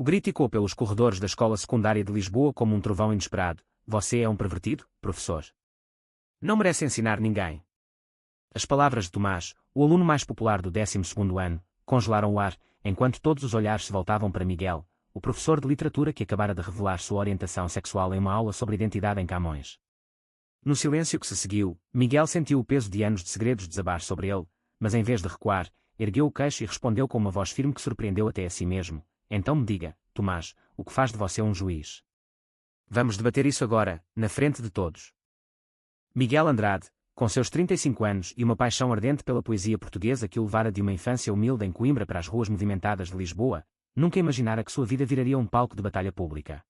O grito ecoou pelos corredores da escola secundária de Lisboa como um trovão inesperado. Você é um pervertido, professor. Não merece ensinar ninguém. As palavras de Tomás, o aluno mais popular do 12º ano, congelaram o ar, enquanto todos os olhares se voltavam para Miguel, o professor de literatura que acabara de revelar sua orientação sexual em uma aula sobre identidade em Camões. No silêncio que se seguiu, Miguel sentiu o peso de anos de segredos desabar sobre ele, mas em vez de recuar, ergueu o queixo e respondeu com uma voz firme que surpreendeu até a si mesmo. Então me diga, Tomás, o que faz de você um juiz? Vamos debater isso agora, na frente de todos. Miguel Andrade, com seus 35 anos e uma paixão ardente pela poesia portuguesa que o levara de uma infância humilde em Coimbra para as ruas movimentadas de Lisboa, nunca imaginara que sua vida viraria um palco de batalha pública.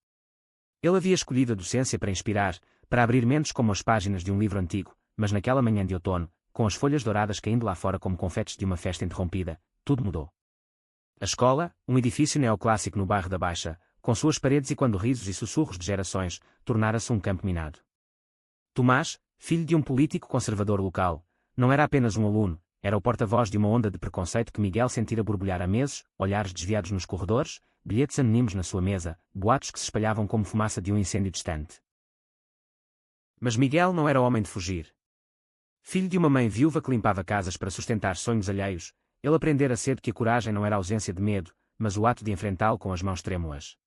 Ele havia escolhido a docência para inspirar, para abrir mentes como as páginas de um livro antigo, mas naquela manhã de outono, com as folhas douradas caindo lá fora como confetes de uma festa interrompida, tudo mudou. A escola, um edifício neoclássico no bairro da Baixa, com suas paredes e quando risos e sussurros de gerações, tornara-se um campo minado. Tomás, filho de um político conservador local, não era apenas um aluno, era o porta-voz de uma onda de preconceito que Miguel sentira borbulhar há meses, olhares desviados nos corredores, bilhetes anónimos na sua mesa, boatos que se espalhavam como fumaça de um incêndio distante. Mas Miguel não era homem de fugir. Filho de uma mãe viúva que limpava casas para sustentar sonhos alheios, ele aprendera cedo que a coragem não era ausência de medo, mas o ato de enfrentá-lo com as mãos trêmulas.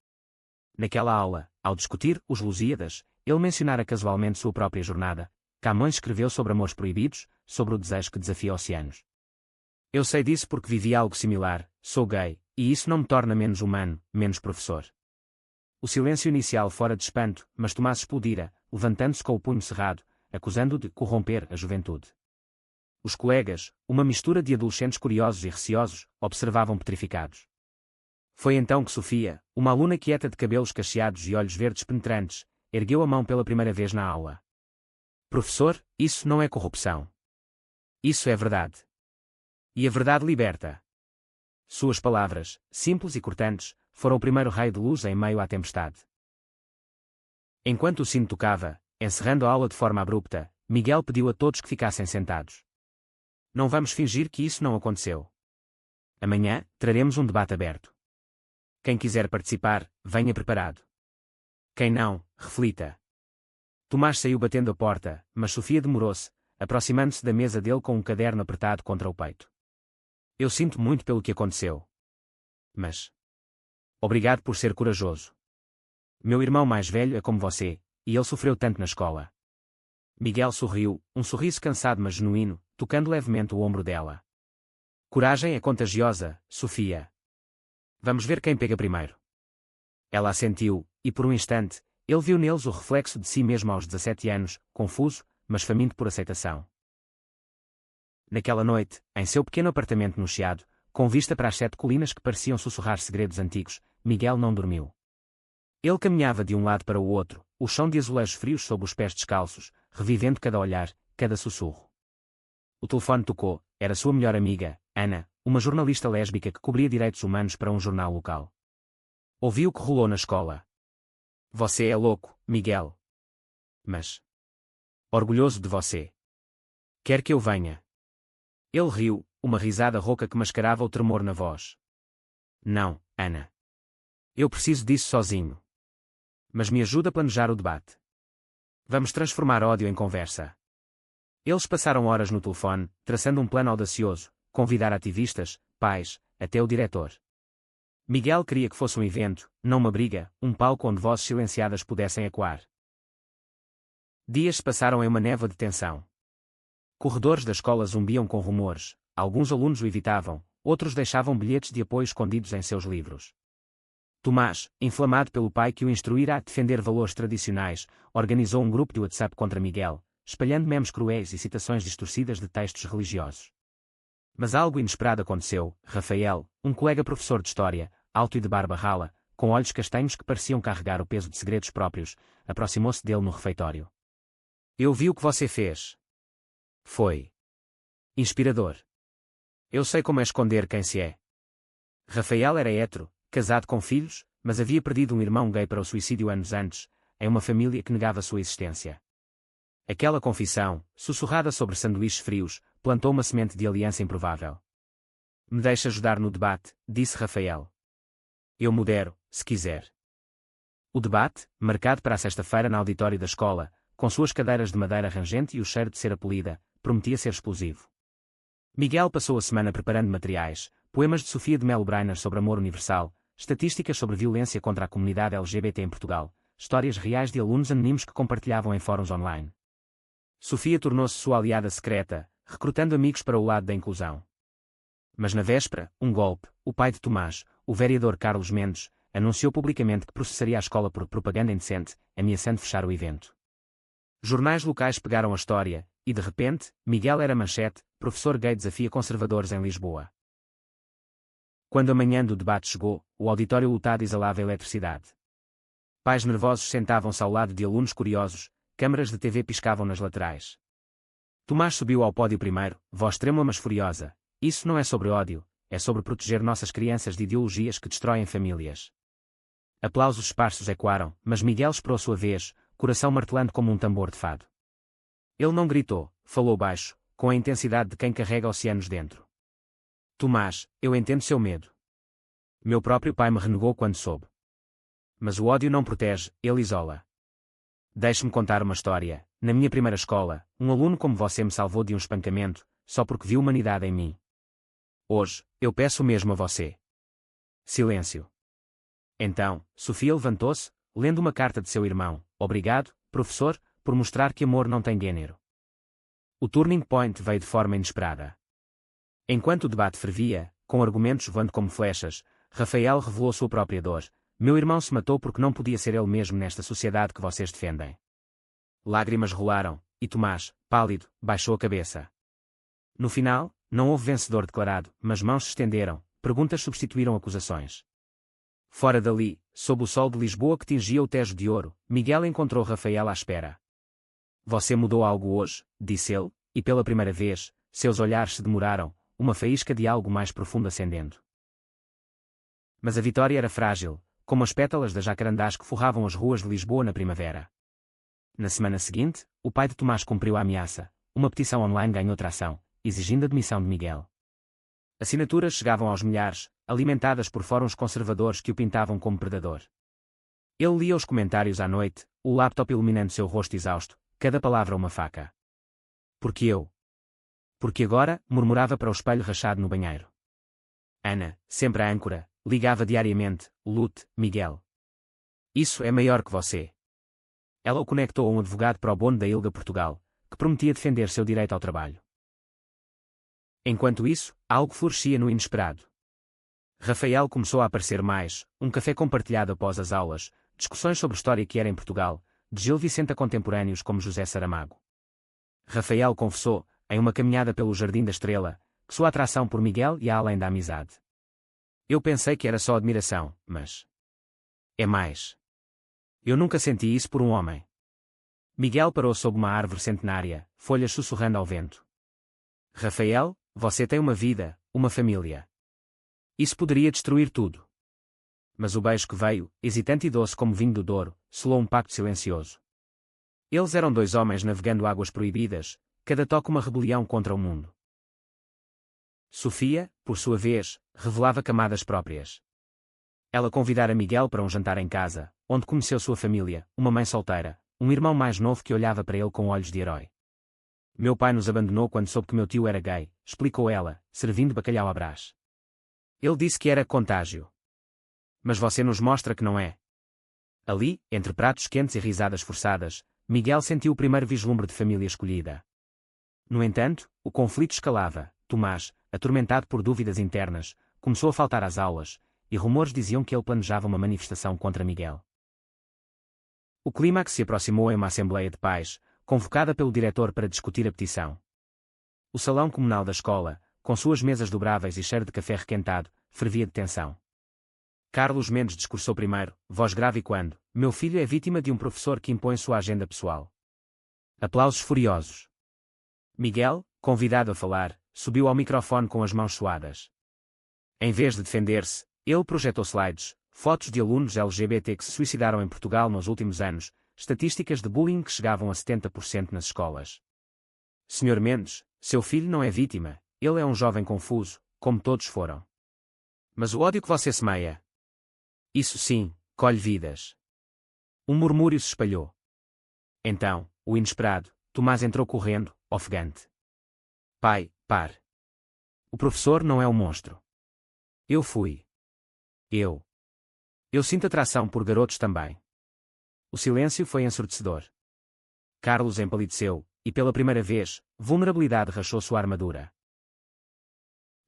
Naquela aula, ao discutir os Lusíadas, ele mencionara casualmente sua própria jornada. Camões escreveu sobre amores proibidos, sobre o desejo que desafia oceanos. Eu sei disso porque vivi algo similar, sou gay, e isso não me torna menos humano, menos professor. O silêncio inicial fora de espanto, mas Tomás explodira, levantando-se com o punho cerrado, acusando-o de corromper a juventude. Os colegas, uma mistura de adolescentes curiosos e receosos, observavam petrificados. Foi então que Sofia, uma aluna quieta de cabelos cacheados e olhos verdes penetrantes, ergueu a mão pela primeira vez na aula. Professor, isso não é corrupção. Isso é verdade. E a verdade liberta. Suas palavras, simples e cortantes, foram o primeiro raio de luz em meio à tempestade. Enquanto o sino tocava, encerrando a aula de forma abrupta, Miguel pediu a todos que ficassem sentados. Não vamos fingir que isso não aconteceu. Amanhã, traremos um debate aberto. Quem quiser participar, venha preparado. Quem não, reflita. Tomás saiu batendo a porta, mas Sofia demorou-se, aproximando-se da mesa dele com um caderno apertado contra o peito. Eu sinto muito pelo que aconteceu. Mas... obrigado por ser corajoso. Meu irmão mais velho é como você, e ele sofreu tanto na escola. Miguel sorriu, um sorriso cansado mas genuíno, tocando levemente o ombro dela. Coragem é contagiosa, Sofia. Vamos ver quem pega primeiro. Ela assentiu, e por um instante, ele viu neles o reflexo de si mesmo aos 17 anos, confuso, mas faminto por aceitação. Naquela noite, em seu pequeno apartamento no Chiado, com vista para as 7 colinas que pareciam sussurrar segredos antigos, Miguel não dormiu. Ele caminhava de um lado para o outro, o chão de azulejos frios sob os pés descalços, revivendo cada olhar, cada sussurro. O telefone tocou, era sua melhor amiga, Ana, uma jornalista lésbica que cobria direitos humanos para um jornal local. Ouviu o que rolou na escola. Você é louco, Miguel. Mas... orgulhoso de você. Quer que eu venha? Ele riu, uma risada rouca que mascarava o tremor na voz. Não, Ana. Eu preciso disso sozinho. Mas me ajuda a planejar o debate. Vamos transformar ódio em conversa. Eles passaram horas no telefone, traçando um plano audacioso, convidar ativistas, pais, até o diretor. Miguel queria que fosse um evento, não uma briga, um palco onde vozes silenciadas pudessem ecoar. Dias se passaram em uma névoa de tensão. Corredores da escola zumbiam com rumores, alguns alunos o evitavam, outros deixavam bilhetes de apoio escondidos em seus livros. Tomás, inflamado pelo pai que o instruíra a defender valores tradicionais, organizou um grupo de WhatsApp contra Miguel, espalhando memes cruéis e citações distorcidas de textos religiosos. Mas algo inesperado aconteceu. Rafael, um colega professor de história, alto e de barba rala, com olhos castanhos que pareciam carregar o peso de segredos próprios, aproximou-se dele no refeitório. Eu vi o que você fez. Foi inspirador. Eu sei como é esconder quem se é. Rafael era hétero, casado com filhos, mas havia perdido um irmão gay para o suicídio anos antes, em uma família que negava sua existência. Aquela confissão, sussurrada sobre sanduíches frios, plantou uma semente de aliança improvável. Me deixa ajudar no debate, disse Rafael. Eu modero, se quiser. O debate, marcado para a sexta-feira no auditório da escola, com suas cadeiras de madeira rangente e o cheiro de cera polida, prometia ser explosivo. Miguel passou a semana preparando materiais, poemas de Sofia de Melo Brainer sobre amor universal, estatísticas sobre violência contra a comunidade LGBT em Portugal, histórias reais de alunos anónimos que compartilhavam em fóruns online. Sofia tornou-se sua aliada secreta, recrutando amigos para o lado da inclusão. Mas na véspera, um golpe, o pai de Tomás, o vereador Carlos Mendes, anunciou publicamente que processaria a escola por propaganda indecente, ameaçando fechar o evento. Jornais locais pegaram a história, e de repente, Miguel era manchete, professor gay desafia conservadores em Lisboa. Quando a manhã do debate chegou, o auditório lotado exalava eletricidade. Pais nervosos sentavam-se ao lado de alunos curiosos, câmaras de TV piscavam nas laterais. Tomás subiu ao pódio primeiro, voz trêmula mas furiosa. Isso não é sobre ódio, é sobre proteger nossas crianças de ideologias que destroem famílias. Aplausos esparsos ecoaram, mas Miguel esperou sua vez, coração martelando como um tambor de fado. Ele não gritou, falou baixo, com a intensidade de quem carrega oceanos dentro. Tomás, eu entendo seu medo. Meu próprio pai me renegou quando soube. Mas o ódio não protege, ele isola. Deixe-me contar uma história. Na minha primeira escola, um aluno como você me salvou de um espancamento, só porque viu humanidade em mim. Hoje, eu peço o mesmo a você. Silêncio. Então, Sofia levantou-se, lendo uma carta de seu irmão. Obrigado, professor, por mostrar que amor não tem gênero. O turning point veio de forma inesperada. Enquanto o debate fervia, com argumentos voando como flechas, Rafael revelou sua própria dor. Meu irmão se matou porque não podia ser ele mesmo nesta sociedade que vocês defendem. Lágrimas rolaram, e Tomás, pálido, baixou a cabeça. No final, não houve vencedor declarado, mas mãos se estenderam, perguntas substituíram acusações. Fora dali, sob o sol de Lisboa que tingia o Tejo de ouro, Miguel encontrou Rafael à espera. Você mudou algo hoje, disse ele, e pela primeira vez, seus olhares se demoraram, uma faísca de algo mais profundo acendendo. Mas a vitória era frágil, como as pétalas das jacarandás que forravam as ruas de Lisboa na primavera. Na semana seguinte, o pai de Tomás cumpriu a ameaça, uma petição online ganhou tração, exigindo a demissão de Miguel. Assinaturas chegavam aos milhares, alimentadas por fóruns conservadores que o pintavam como predador. Ele lia os comentários à noite, o laptop iluminando seu rosto exausto, cada palavra uma faca. Porque eu? Porque agora, murmurava para o espelho rachado no banheiro. Ana, sempre a âncora, ligava diariamente, lute, Miguel. Isso é maior que você. Ela o conectou a um advogado pro bono da ILGA Portugal, que prometia defender seu direito ao trabalho. Enquanto isso, algo florescia no inesperado. Rafael começou a aparecer mais, um café compartilhado após as aulas, discussões sobre história que era em Portugal, de Gil Vicente a contemporâneos como José Saramago. Rafael confessou, em uma caminhada pelo Jardim da Estrela, que sua atração por Miguel ia além da amizade. Eu pensei que era só admiração, mas... é mais. Eu nunca senti isso por um homem. Miguel parou sob uma árvore centenária, folhas sussurrando ao vento. Rafael, você tem uma vida, uma família. Isso poderia destruir tudo. Mas o beijo que veio, hesitante e doce como vinho do Douro, selou um pacto silencioso. Eles eram dois homens navegando águas proibidas, cada toque uma rebelião contra o mundo. Sofia, por sua vez, revelava camadas próprias. Ela convidara Miguel para um jantar em casa, onde conheceu sua família, uma mãe solteira, um irmão mais novo que olhava para ele com olhos de herói. Meu pai nos abandonou quando soube que meu tio era gay, explicou ela, servindo bacalhau à Brás. Ele disse que era contágio. Mas você nos mostra que não é. Ali, entre pratos quentes e risadas forçadas, Miguel sentiu o primeiro vislumbre de família escolhida. No entanto, o conflito escalava. Tomás, atormentado por dúvidas internas, começou a faltar às aulas, e rumores diziam que ele planejava uma manifestação contra Miguel. O clímax se aproximou em uma assembleia de pais, convocada pelo diretor para discutir a petição. O salão comunal da escola, com suas mesas dobráveis e cheiro de café requentado, fervia de tensão. Carlos Mendes discursou primeiro, voz grave e quando, meu filho é vítima de um professor que impõe sua agenda pessoal. Aplausos furiosos. Miguel, convidado a falar, subiu ao microfone com as mãos suadas. Em vez de defender-se, ele projetou slides, fotos de alunos LGBT que se suicidaram em Portugal nos últimos anos, estatísticas de bullying que chegavam a 70% nas escolas. Sr. Mendes, seu filho não é vítima, ele é um jovem confuso, como todos foram. Mas o ódio que você semeia. Isso sim, colhe vidas. Um murmúrio se espalhou. Então, o inesperado, Tomás entrou correndo, ofegante. Pai, pare. O professor não é um monstro. Eu fui. Eu. Eu sinto atração por garotos também. O silêncio foi ensurdecedor. Carlos empalideceu, e pela primeira vez, vulnerabilidade rachou sua armadura.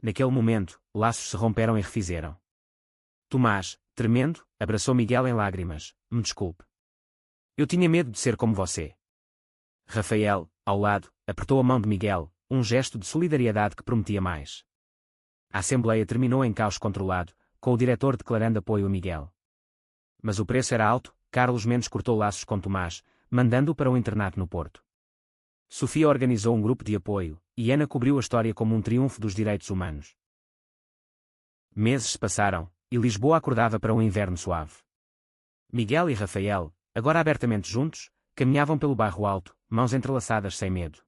Naquele momento, laços se romperam e refizeram. Tomás, tremendo, abraçou Miguel em lágrimas. Me desculpe. Eu tinha medo de ser como você. Rafael, ao lado, apertou a mão de Miguel, um gesto de solidariedade que prometia mais. A assembleia terminou em caos controlado, com o diretor declarando apoio a Miguel. Mas o preço era alto. Carlos Mendes cortou laços com Tomás, mandando-o para um internato no Porto. Sofia organizou um grupo de apoio, e Ana cobriu a história como um triunfo dos direitos humanos. Meses se passaram, e Lisboa acordava para um inverno suave. Miguel e Rafael, agora abertamente juntos, caminhavam pelo bairro alto, mãos entrelaçadas sem medo.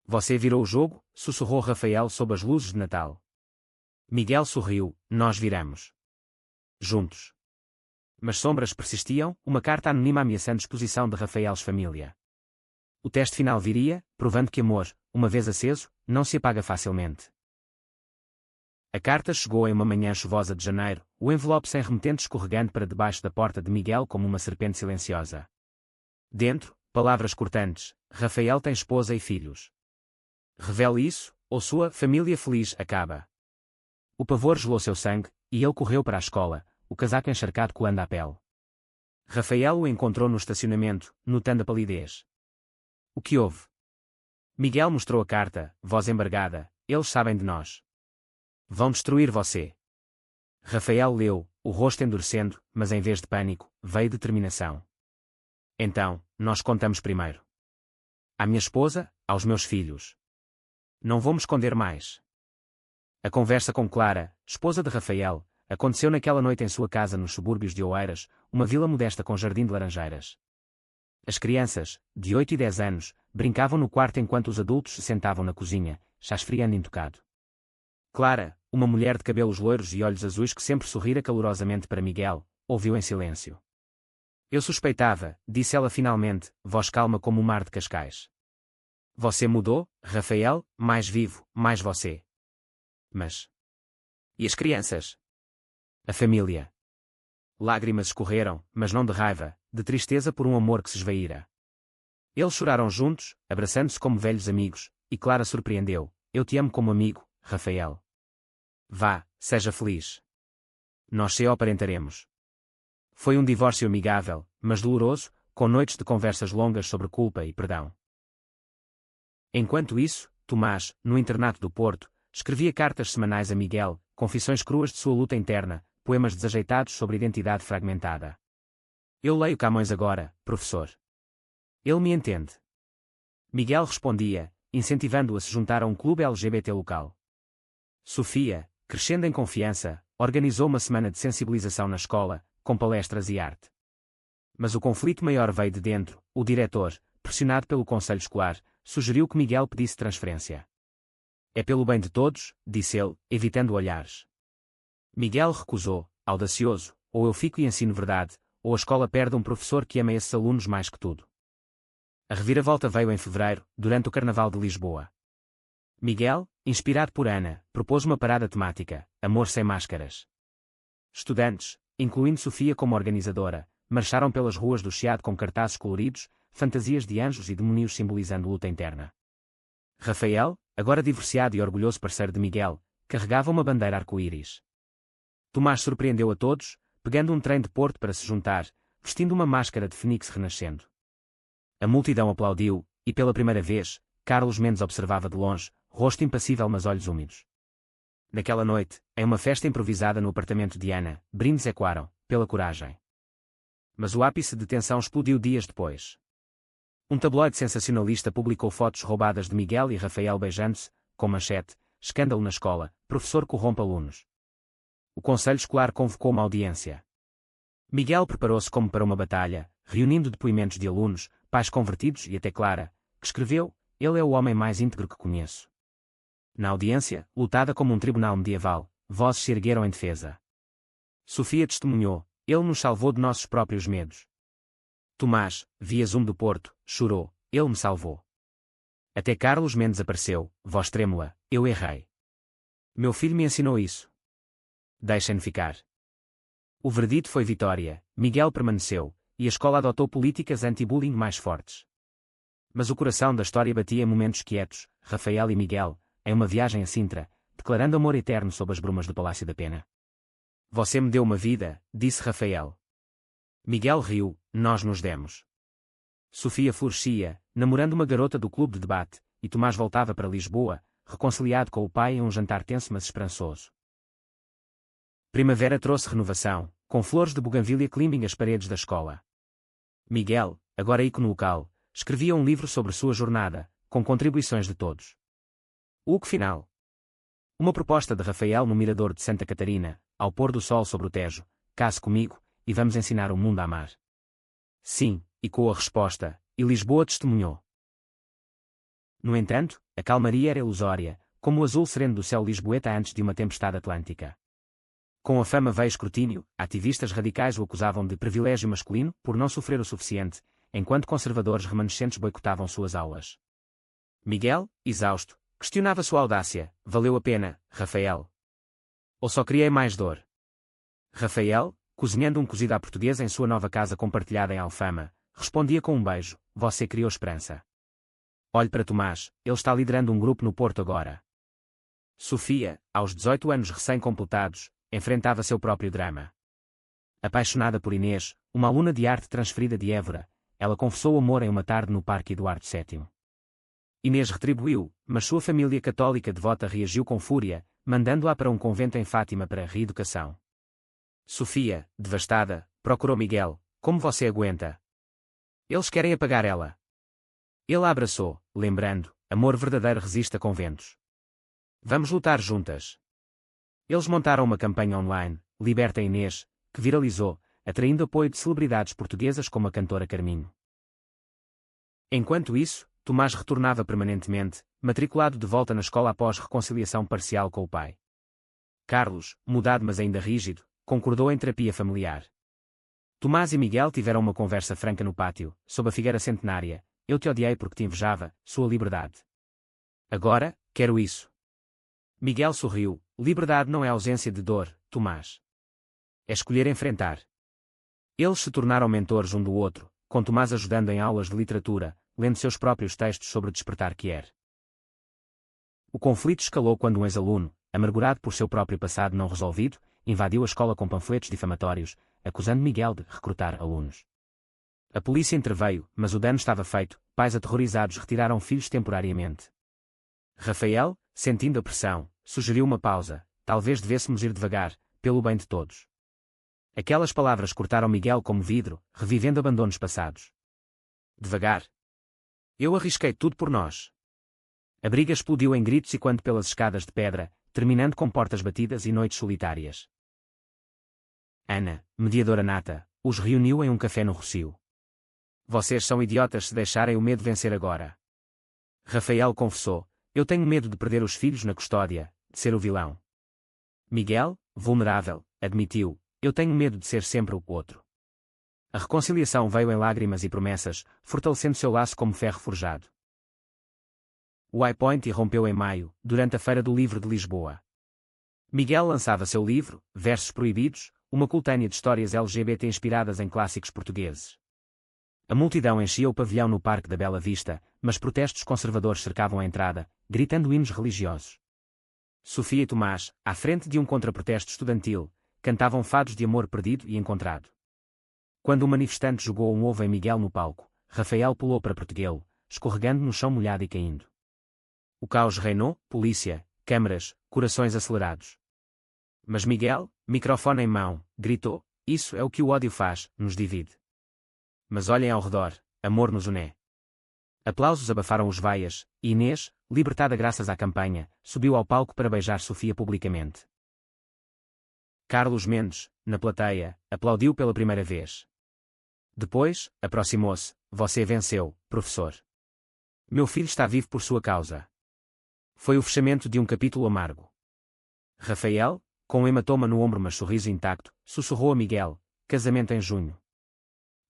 Você virou o jogo? Sussurrou Rafael sob as luzes de Natal. Miguel sorriu. Nós viramos. Juntos. Mas sombras persistiam, uma carta anônima ameaçando exposição de Rafael's família. O teste final viria, provando que amor, uma vez aceso, não se apaga facilmente. A carta chegou em uma manhã chuvosa de janeiro, o envelope sem remetente escorregando para debaixo da porta de Miguel como uma serpente silenciosa. Dentro, palavras cortantes: Rafael tem esposa e filhos. Revele isso, ou sua família feliz acaba. O pavor gelou seu sangue, e ele correu para a escola, o casaco encharcado colando à pele. Rafael o encontrou no estacionamento, notando a palidez. O que houve? Miguel mostrou a carta, voz embargada. Eles sabem de nós. Vão destruir você. Rafael leu, o rosto endurecendo, mas em vez de pânico, veio determinação. Então, nós contamos primeiro. À minha esposa, aos meus filhos. Não vou me esconder mais. A conversa com Clara, esposa de Rafael, aconteceu naquela noite em sua casa nos subúrbios de Oeiras, uma vila modesta com jardim de laranjeiras. As crianças, de 8 e 10 anos, brincavam no quarto enquanto os adultos se sentavam na cozinha, chá esfriando intocado. Clara, uma mulher de cabelos loiros e olhos azuis que sempre sorrira calorosamente para Miguel, ouviu em silêncio. Eu suspeitava, disse ela finalmente, voz calma como o mar de Cascais. Você mudou, Rafael, mais vivo, mais você. Mas... E as crianças? A família. Lágrimas escorreram, mas não de raiva, de tristeza por um amor que se esvaíra. Eles choraram juntos, abraçando-se como velhos amigos, e Clara surpreendeu. Eu te amo como amigo, Rafael. Vá, seja feliz. Nós se aparentaremos. Foi um divórcio amigável, mas doloroso, com noites de conversas longas sobre culpa e perdão. Enquanto isso, Tomás, no internato do Porto, escrevia cartas semanais a Miguel, confissões cruas de sua luta interna, poemas desajeitados sobre identidade fragmentada. Eu leio Camões agora, professor. Ele me entende. Miguel respondia, incentivando-o a se juntar a um clube LGBT local. Sofia, crescendo em confiança, organizou uma semana de sensibilização na escola, com palestras e arte. Mas o conflito maior veio de dentro. O diretor, pressionado pelo conselho escolar, sugeriu que Miguel pedisse transferência. É pelo bem de todos, disse ele, evitando olhares. Miguel recusou, audacioso: ou eu fico e ensino verdade, ou a escola perde um professor que ama esses alunos mais que tudo. A reviravolta veio em fevereiro, durante o Carnaval de Lisboa. Miguel, inspirado por Ana, propôs uma parada temática: Amor sem máscaras. Estudantes, incluindo Sofia como organizadora, marcharam pelas ruas do Chiado com cartazes coloridos, fantasias de anjos e demónios simbolizando luta interna. Rafael, agora divorciado e orgulhoso parceiro de Miguel, carregava uma bandeira arco-íris. Tomás surpreendeu a todos, pegando um trem de Porto para se juntar, vestindo uma máscara de fênix renascendo. A multidão aplaudiu, e pela primeira vez, Carlos Mendes observava de longe, rosto impassível mas olhos úmidos. Naquela noite, em uma festa improvisada no apartamento de Ana, brindes ecoaram, pela coragem. Mas o ápice de tensão explodiu dias depois. Um tabloide sensacionalista publicou fotos roubadas de Miguel e Rafael beijando-se, com manchete: Escândalo na escola, professor corrompe alunos. O conselho escolar convocou uma audiência. Miguel preparou-se como para uma batalha, reunindo depoimentos de alunos, pais convertidos e até Clara, que escreveu: ele é o homem mais íntegro que conheço. Na audiência, lutada como um tribunal medieval, vozes se ergueram em defesa. Sofia testemunhou: ele nos salvou de nossos próprios medos. Tomás, via Zoom do Porto, chorou, ele me salvou. Até Carlos Mendes apareceu, voz trêmula, eu errei. Meu filho me ensinou isso. Deixem-me ficar. O veredito foi vitória, Miguel permaneceu, e a escola adotou políticas anti-bullying mais fortes. Mas o coração da história batia em momentos quietos, Rafael e Miguel, em uma viagem a Sintra, declarando amor eterno sob as brumas do Palácio da Pena. Você me deu uma vida, disse Rafael. Miguel riu, nós nos demos. Sofia florescia, namorando uma garota do clube de debate, e Tomás voltava para Lisboa, reconciliado com o pai em um jantar tenso mas esperançoso. Primavera trouxe renovação, com flores de buganvília climbing as paredes da escola. Miguel, agora ícone local, escrevia um livro sobre sua jornada, com contribuições de todos. O look final. Uma proposta de Rafael no Mirador de Santa Catarina, ao pôr do sol sobre o Tejo, case comigo, e vamos ensinar o mundo a amar. Sim, ecoou a resposta, e Lisboa testemunhou. No entanto, a calmaria era ilusória, como o azul sereno do céu lisboeta antes de uma tempestade atlântica. Com a fama veio escrutínio, ativistas radicais o acusavam de privilégio masculino por não sofrer o suficiente, enquanto conservadores remanescentes boicotavam suas aulas. Miguel, exausto, questionava sua audácia, valeu a pena, Rafael? Ou só criei mais dor? Rafael, cozinhando um cozido à portuguesa em sua nova casa compartilhada em Alfama, respondia com um beijo, você criou esperança. Olhe para Tomás, ele está liderando um grupo no Porto agora. Sofia, aos 18 anos recém-completados, enfrentava seu próprio drama. Apaixonada por Inês, uma aluna de arte transferida de Évora, ela confessou o amor em uma tarde no Parque Eduardo VII. Inês retribuiu, mas sua família católica devota reagiu com fúria, mandando-a para um convento em Fátima para reeducação. Sofia, devastada, procurou Miguel, como você aguenta? Eles querem apagar ela. Ele a abraçou, lembrando, amor verdadeiro resiste a conventos. Vamos lutar juntas. Eles montaram uma campanha online, Liberta Inês, que viralizou, atraindo apoio de celebridades portuguesas como a cantora Carminho. Enquanto isso, Tomás retornava permanentemente, matriculado de volta na escola após reconciliação parcial com o pai. Carlos, mudado mas ainda rígido, concordou em terapia familiar. Tomás e Miguel tiveram uma conversa franca no pátio, sob a figueira centenária, eu te odiei porque te invejava, sua liberdade. Agora, quero isso. Miguel sorriu, liberdade não é ausência de dor, Tomás. É escolher enfrentar. Eles se tornaram mentores um do outro, com Tomás ajudando em aulas de literatura, lendo seus próprios textos sobre o despertar que era. O conflito escalou quando um ex-aluno, amargurado por seu próprio passado não resolvido, invadiu a escola com panfletos difamatórios, acusando Miguel de recrutar alunos. A polícia interveio, mas o dano estava feito, pais aterrorizados retiraram filhos temporariamente. Rafael, sentindo a pressão, sugeriu uma pausa, talvez devêssemos ir devagar, pelo bem de todos. Aquelas palavras cortaram Miguel como vidro, revivendo abandonos passados. Devagar. Eu arrisquei tudo por nós. A briga explodiu em gritos e quando pelas escadas de pedra, terminando com portas batidas e noites solitárias. Ana, mediadora nata, os reuniu em um café no Rossio. Vocês são idiotas se deixarem o medo vencer agora. Rafael confessou, eu tenho medo de perder os filhos na custódia, de ser o vilão. Miguel, vulnerável, admitiu, eu tenho medo de ser sempre o outro. A reconciliação veio em lágrimas e promessas, fortalecendo seu laço como ferro forjado. O iPoint irrompeu em maio, durante a Feira do Livro de Lisboa. Miguel lançava seu livro, Versos Proibidos, uma coletânea de histórias LGBT inspiradas em clássicos portugueses. A multidão enchia o pavilhão no Parque da Bela Vista, mas protestos conservadores cercavam a entrada, gritando hinos religiosos. Sofia e Tomás, à frente de um contraprotesto estudantil, cantavam fados de amor perdido e encontrado. Quando o manifestante jogou um ovo em Miguel no palco, Rafael pulou para protegê-lo, escorregando no chão molhado e caindo. O caos reinou, polícia, câmaras, corações acelerados. Mas Miguel, microfone em mão, gritou, isso é o que o ódio faz, nos divide. Mas olhem ao redor, amor nos une. Aplausos abafaram os vaias, e Inês, libertada graças à campanha, subiu ao palco para beijar Sofia publicamente. Carlos Mendes, na plateia, aplaudiu pela primeira vez. Depois, aproximou-se, você venceu, professor. Meu filho está vivo por sua causa. Foi o fechamento de um capítulo amargo. Rafael, com um hematoma no ombro mas sorriso intacto, sussurrou a Miguel, casamento em junho.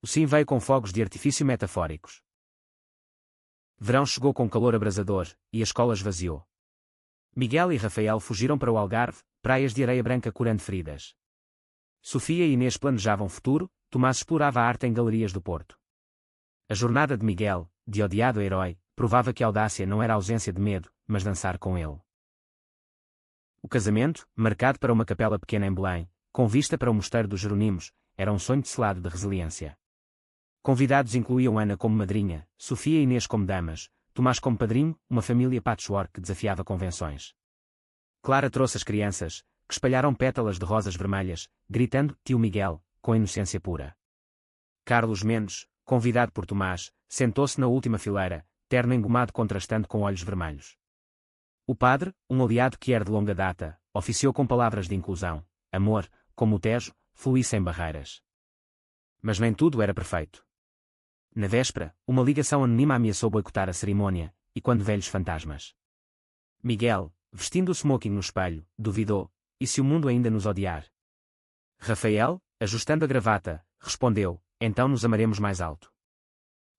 O sim veio com fogos de artifício metafóricos. Verão chegou com calor abrasador, e a escola esvaziou. Miguel e Rafael fugiram para o Algarve, praias de areia branca curando feridas. Sofia e Inês planejavam futuro, Tomás explorava a arte em galerias do Porto. A jornada de Miguel, de odiado herói, provava que a audácia não era ausência de medo, mas dançar com ele. O casamento, marcado para uma capela pequena em Belém, com vista para o mosteiro dos Jeronimos, era um sonho tecelado de resiliência. Convidados incluíam Ana como madrinha, Sofia e Inês como damas, Tomás como padrinho, uma família patchwork que desafiava convenções. Clara trouxe as crianças, que espalharam pétalas de rosas vermelhas, gritando "Tio Miguel", com inocência pura. Carlos Mendes, convidado por Tomás, sentou-se na última fileira, terno engomado contrastando com olhos vermelhos. O padre, um aliado que era de longa data, oficiou com palavras de inclusão, amor, como o Tejo, flui sem barreiras. Mas nem tudo era perfeito. Na véspera, uma ligação anônima ameaçou boicotar a cerimônia, e quando velhos fantasmas. Miguel, vestindo o smoking no espelho, duvidou, e se o mundo ainda nos odiar? Rafael, ajustando a gravata, respondeu, então nos amaremos mais alto.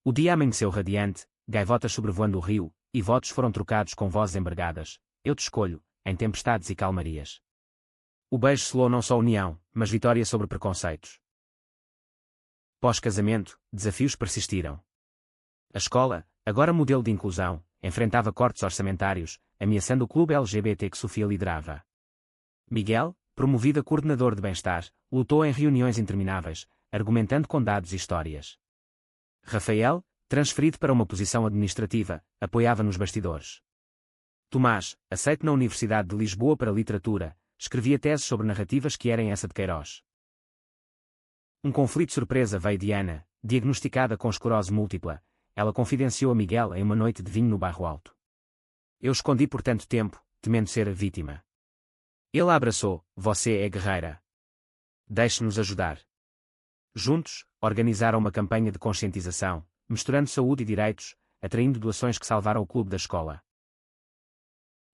O dia amanheceu radiante, gaivotas sobrevoando o rio, e votos foram trocados com vozes embargadas, eu te escolho, em tempestades e calmarias. O beijo selou não só união, mas vitória sobre preconceitos. Pós-casamento, desafios persistiram. A escola, agora modelo de inclusão, enfrentava cortes orçamentários, ameaçando o clube LGBT que Sofia liderava. Miguel, promovido a coordenador de bem-estar, lutou em reuniões intermináveis, argumentando com dados e histórias. Rafael, transferido para uma posição administrativa, apoiava nos bastidores. Tomás, aceito na Universidade de Lisboa para literatura, escrevia teses sobre narrativas que eram essa de Queiroz. Um conflito surpresa veio de Ana, diagnosticada com esclerose múltipla. Ela confidenciou a Miguel em uma noite de vinho no Bairro Alto. Eu escondi por tanto tempo, temendo ser a vítima. Ele a abraçou, você é guerreira. Deixe-nos ajudar. Juntos, organizaram uma campanha de conscientização, misturando saúde e direitos, atraindo doações que salvaram o clube da escola.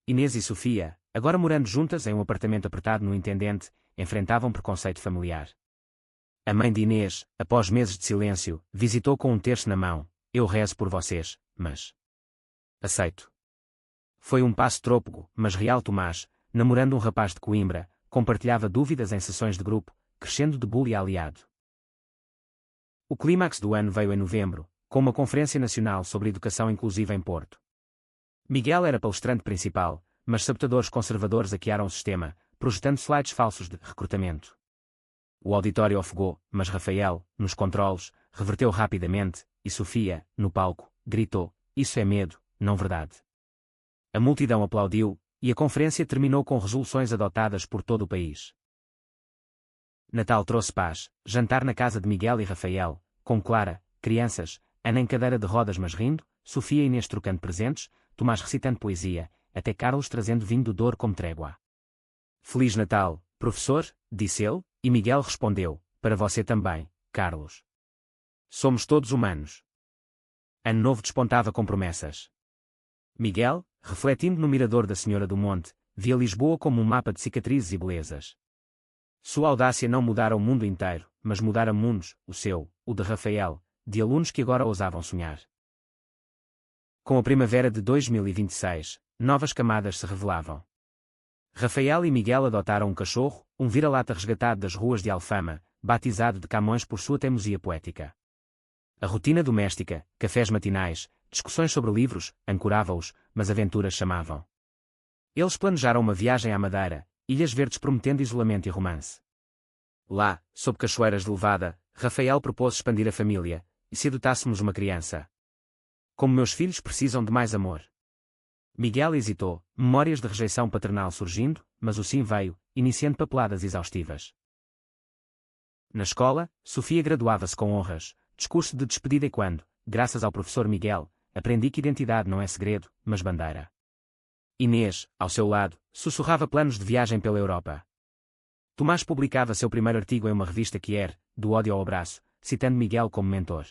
Inês e Sofia, agora morando juntas em um apartamento apertado no Intendente, enfrentavam preconceito familiar. A mãe de Inês, após meses de silêncio, visitou com um terço na mão, eu rezo por vocês, mas... aceito. Foi um passo trôpego, mas real. Tomás, namorando um rapaz de Coimbra, compartilhava dúvidas em sessões de grupo, crescendo de bully a aliado. O clímax do ano veio em novembro, com uma conferência nacional sobre educação inclusiva em Porto. Miguel era palestrante principal, mas sabotadores conservadores hackearam o sistema, projetando slides falsos de recrutamento. O auditório ofegou, mas Rafael, nos controles, reverteu rapidamente, e Sofia, no palco, gritou, isso é medo, não verdade. A multidão aplaudiu, e a conferência terminou com resoluções adotadas por todo o país. Natal trouxe paz, jantar na casa de Miguel e Rafael, com Clara, crianças, Ana em cadeira de rodas mas rindo, Sofia e Inês trocando presentes, Tomás recitando poesia, até Carlos trazendo vinho do Douro como trégua. Feliz Natal, professor, disse ele, e Miguel respondeu, para você também, Carlos. Somos todos humanos. Ano Novo despontava com promessas. Miguel, refletindo no mirador da Senhora do Monte, via Lisboa como um mapa de cicatrizes e belezas. Sua audácia não mudara o mundo inteiro, mas mudara mundos, o seu, o de Rafael, de alunos que agora ousavam sonhar. Com a primavera de 2026, novas camadas se revelavam. Rafael e Miguel adotaram um cachorro, um vira-lata resgatado das ruas de Alfama, batizado de Camões por sua teimosia poética. A rotina doméstica, cafés matinais, discussões sobre livros, ancorava-os, mas aventuras chamavam. Eles planejaram uma viagem à Madeira, Ilhas Verdes prometendo isolamento e romance. Lá, sob cachoeiras de levada, Rafael propôs expandir a família, e se adotássemos uma criança. Como meus filhos precisam de mais amor. Miguel hesitou, memórias de rejeição paternal surgindo, mas o sim veio, iniciando papeladas exaustivas. Na escola, Sofia graduava-se com honras, discurso de despedida e quando, graças ao professor Miguel, aprendi que identidade não é segredo, mas bandeira. Inês, ao seu lado, sussurrava planos de viagem pela Europa. Tomás publicava seu primeiro artigo em uma revista que era, do ódio ao abraço, citando Miguel como mentor.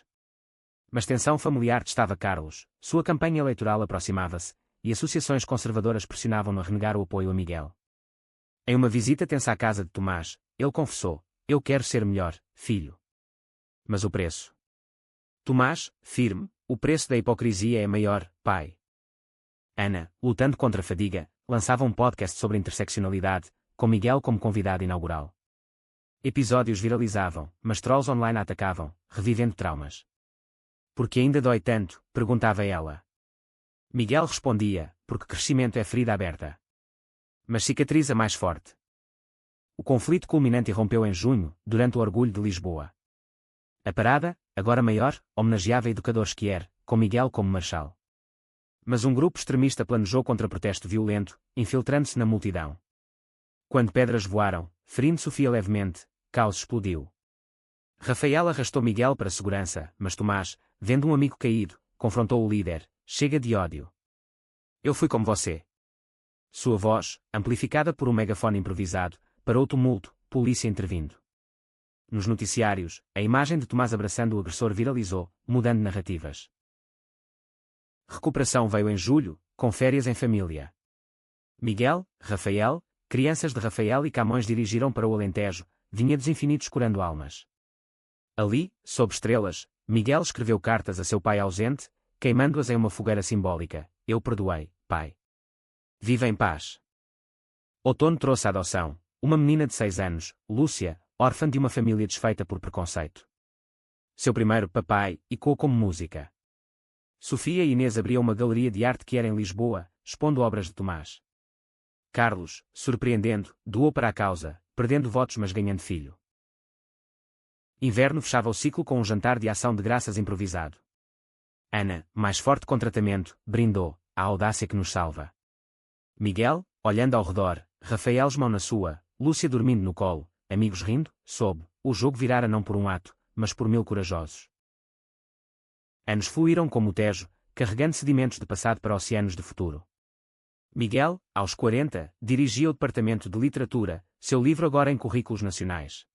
Mas tensão familiar testava Carlos, sua campanha eleitoral aproximava-se, e associações conservadoras pressionavam-no a renegar o apoio a Miguel. Em uma visita tensa à casa de Tomás, ele confessou, eu quero ser melhor, filho. Mas o preço? Tomás, firme, o preço da hipocrisia é maior, pai. Ana, lutando contra a fadiga, lançava um podcast sobre interseccionalidade, com Miguel como convidado inaugural. Episódios viralizavam, mas trolls online a atacavam, revivendo traumas. Por que ainda dói tanto? Perguntava ela. Miguel respondia, porque crescimento é ferida aberta. Mas cicatriza mais forte. O conflito culminante irrompeu em junho, durante o Orgulho de Lisboa. A parada, agora maior, homenageava educadores Quier, com Miguel como marshal. Mas um grupo extremista planejou contra-protesto violento, infiltrando-se na multidão. Quando pedras voaram, ferindo Sofia levemente, caos explodiu. Rafael arrastou Miguel para a segurança, mas Tomás, vendo um amigo caído, confrontou o líder, chega de ódio. Eu fui como você. Sua voz, amplificada por um megafone improvisado, parou o tumulto, polícia intervindo. Nos noticiários, a imagem de Tomás abraçando o agressor viralizou, mudando narrativas. Recuperação veio em julho, com férias em família. Miguel, Rafael, crianças de Rafael e Camões dirigiram para o Alentejo, vinhedos infinitos curando almas. Ali, sob estrelas, Miguel escreveu cartas a seu pai ausente, queimando-as em uma fogueira simbólica. Eu perdoei, pai. Viva em paz. Outono trouxe a adoção, uma menina de 6 anos, Lúcia, órfã de uma família desfeita por preconceito. Seu primeiro papai ecoou como música. Sofia e Inês abriam uma galeria de arte que era em Lisboa, expondo obras de Tomás. Carlos, surpreendendo, doou para a causa, perdendo votos mas ganhando filho. Inverno fechava o ciclo com um jantar de ação de graças improvisado. Ana, mais forte com tratamento, brindou, a audácia que nos salva. Miguel, olhando ao redor, Rafael mão na sua, Lúcia dormindo no colo, amigos rindo, soube, o jogo virara não por um ato, mas por 1000 corajosos. Anos fluíram como o Tejo, carregando sedimentos de passado para oceanos de futuro. Miguel, aos 40, dirigia o Departamento de Literatura, seu livro agora em currículos nacionais.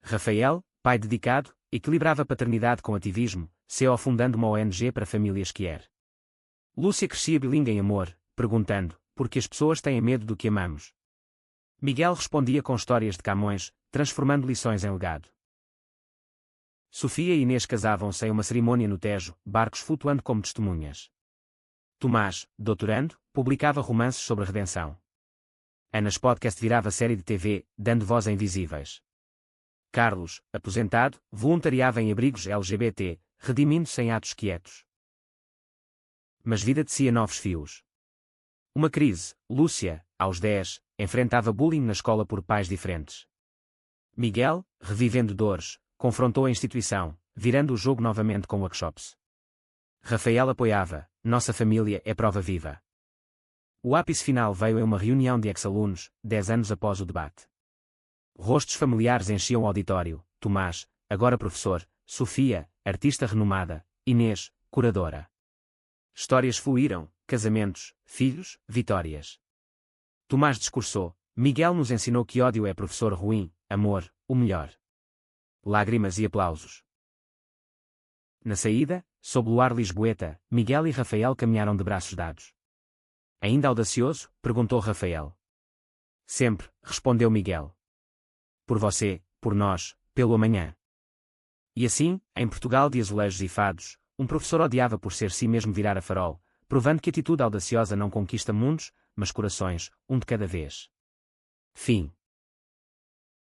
Rafael, pai dedicado, equilibrava paternidade com ativismo, CEO fundando uma ONG para famílias Quier. Lúcia crescia bilíngue em amor, perguntando, por que as pessoas têm medo do que amamos? Miguel respondia com histórias de Camões, transformando lições em legado. Sofia e Inês casavam-se em uma cerimônia no Tejo, barcos flutuando como testemunhas. Tomás, doutorando, publicava romances sobre a redenção. Anas podcast virava série de TV, dando voz a invisíveis. Carlos, aposentado, voluntariava em abrigos LGBT, redimindo-se em atos quietos. Mas vida tecia novos fios. Uma crise, Lúcia, aos 10, enfrentava bullying na escola por pais diferentes. Miguel, revivendo dores, confrontou a instituição, virando o jogo novamente com workshops. Rafael apoiava, nossa família é prova viva. O ápice final veio em uma reunião de ex-alunos, 10 anos após o debate. Rostos familiares enchiam o auditório, Tomás, agora professor, Sofia, artista renomada, Inês, curadora. Histórias fluíram, casamentos, filhos, vitórias. Tomás discursou, Miguel nos ensinou que ódio é professor ruim, amor, o melhor. Lágrimas e aplausos. Na saída, sob o luar lisboeta, Miguel e Rafael caminharam de braços dados. Ainda audacioso? Perguntou Rafael. Sempre, respondeu Miguel. Por você, por nós, pelo amanhã. E assim, em Portugal de azulejos e fados, um professor odiava por ser si mesmo virar a farol, provando que atitude audaciosa não conquista mundos, mas corações, um de cada vez. Fim.